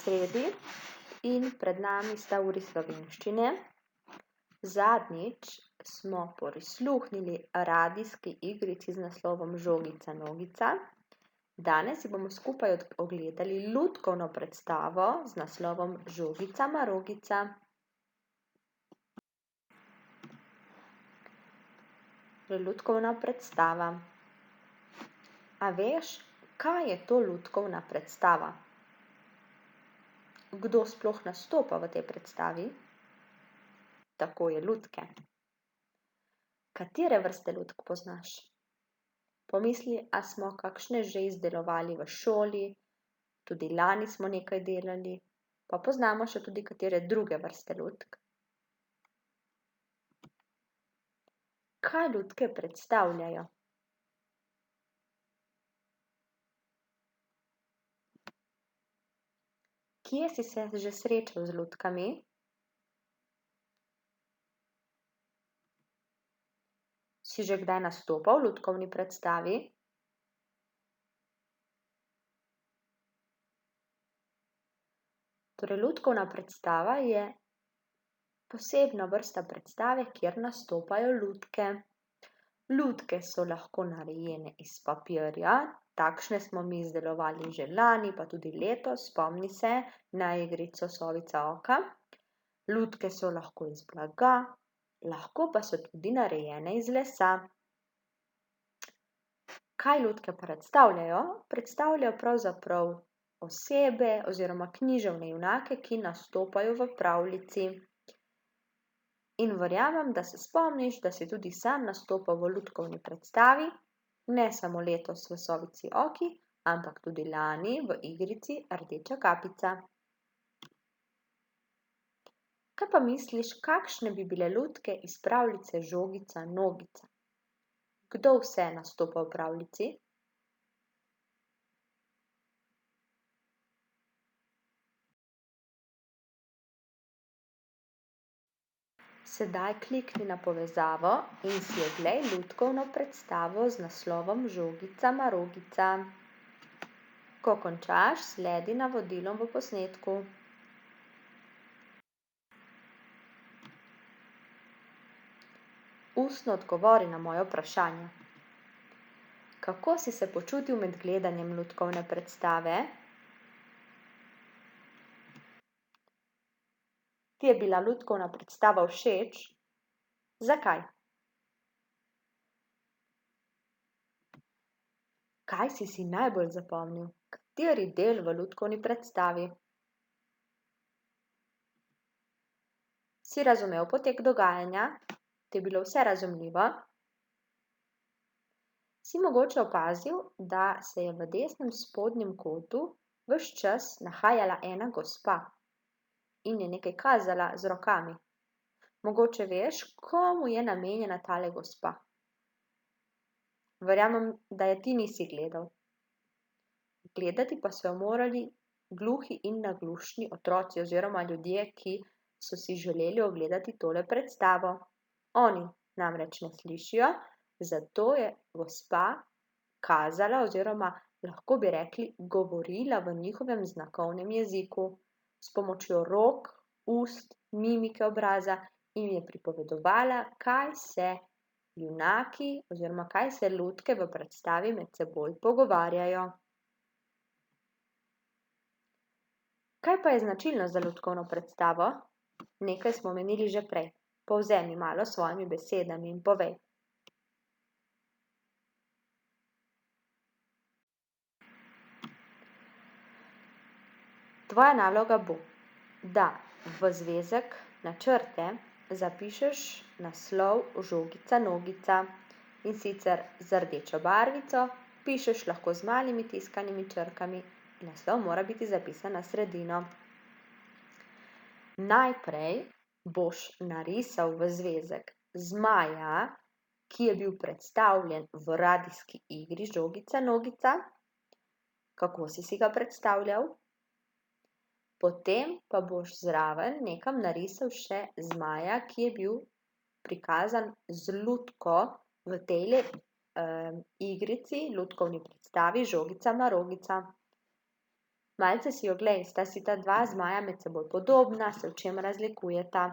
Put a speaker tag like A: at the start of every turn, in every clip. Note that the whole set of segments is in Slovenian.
A: sredi in pred nami sta uri slovenščine. Zadnjič smo prisluhnili radijski igrici z naslovom Žogica nogica. Danes si bomo skupaj ogledali lutkovno predstavo z naslovom Žogica marogica. Lutkovna predstava. A veš, kaj je to lutkovna predstava? Kdo sploh nastopa v tej predstavi? Tako je, lutke. Katere vrste lutk poznaš? Pomisli, a smo kakšne že izdelovali v šoli, tudi lani smo nekaj delali, pa poznamo še tudi katere druge vrste lutk. Kaj lutke predstavljajo? Kje si se že srečal z lutkami? Si že kdaj nastopal v lutkovni predstavi? Torej, lutkovna predstava je posebna vrsta predstave, kjer nastopajo lutke. Lutke so lahko narejene iz papirja, takšne smo mi izdelovali že lani, pa tudi letos, spomni se na igrico Sovica oka. Lutke so lahko iz blaga, lahko pa so tudi narejene iz lesa. Kaj lutke predstavljajo? Predstavljajo pravzaprav osebe oziroma književne junake, ki nastopajo v pravljici. In verjamem, da se spomniš, da si tudi sam nastopal v lutkovni predstavi, ne samo letos v Sovici oki, ampak tudi lani v igrici Rdeča kapica. Kaj pa misliš, kakšne bi bile lutke iz pravljice Žogica nogica? Kdo vse nastopa v pravljici? Sedaj klikni na povezavo in si oglej lutkovno predstavo z naslovom Žogica marogica. Ko končaš, sledi navodilom v posnetku. Ustno odgovori na moje vprašanje. Kako si se počutil med gledanjem lutkovne predstave? Ti je bila lutkovna predstava všeč? Zakaj? Kaj si najbolj zapomnil? Kateri del v lutkovni predstavi? Si razumel potek dogajanja? Ti je bilo vse razumljivo? Si mogoče opazil, da se je v desnem spodnjem kotu ves čas nahajala ena gospa in je nekaj kazala z rokami? Mogoče veš, komu je namenjena tale gospa? Verjamem, da je ti nisi gledal. Gledati pa so jo morali gluhi in naglušni otroci oziroma ljudje, ki so si želeli ogledati tole predstavo. Oni namreč ne slišijo, zato je gospa kazala oziroma lahko bi rekli govorila v njihovem znakovnem jeziku s pomočjo rok, ust, mimike obraza in je pripovedovala, kaj se junaki oziroma kaj se lutke v predstavi med seboj pogovarjajo. Kaj pa je značilno za lutkovno predstavo? Nekaj smo omenili že prej. Povzemi malo s svojimi besedami in povej. Tvoja naloga bo, da v zvezek na črte zapišeš naslov Žogica nogica, in sicer z rdečo barvico, pišeš lahko z malimi tiskanimi črkami, naslov mora biti zapisan na sredino. Najprej boš narisal v zvezek zmaja, ki je bil predstavljen v radijski igri Žogica nogica. Kako si ga predstavljal? Potem pa boš zraven nekam narisal še zmaja, ki je bil prikazan z lutko v tejle igrici, lutkovni predstavi Žogica marogica. Malce si oglej, sta si ta dva zmaja med seboj podobna, se v čem razlikujeta?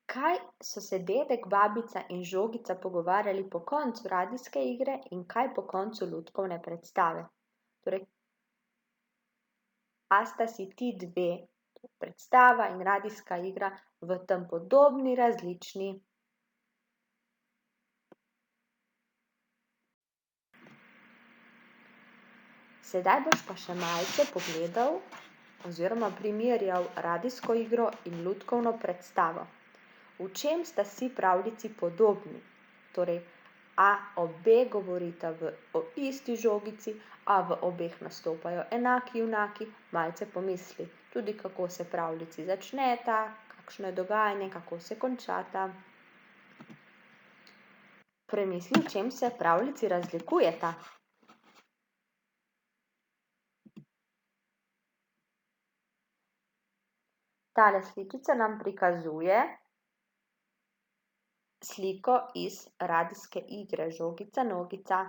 A: Kaj so se dedek, babica in žogica pogovarjali po koncu radijske igre in kaj po koncu lutkovne predstave? Torej, a sta si ti dve, predstava in radijska igra, v tem podobni, različni? Sedaj boš pa še malce pogledal oziroma primerjal radijsko igro in lutkovno predstavo. V čem sta si pravljici podobni? Torej, a obe govorita o isti žogici, a v obeh nastopajo enaki junaki? Malce pomisli, tudi kako se pravljici začneta, kakšno je dogajanje, kako se končata. Premisli, v čem se pravljici razlikujeta. Tale sličica nam prikazuje sliko iz radijske igre Žogica, nogica.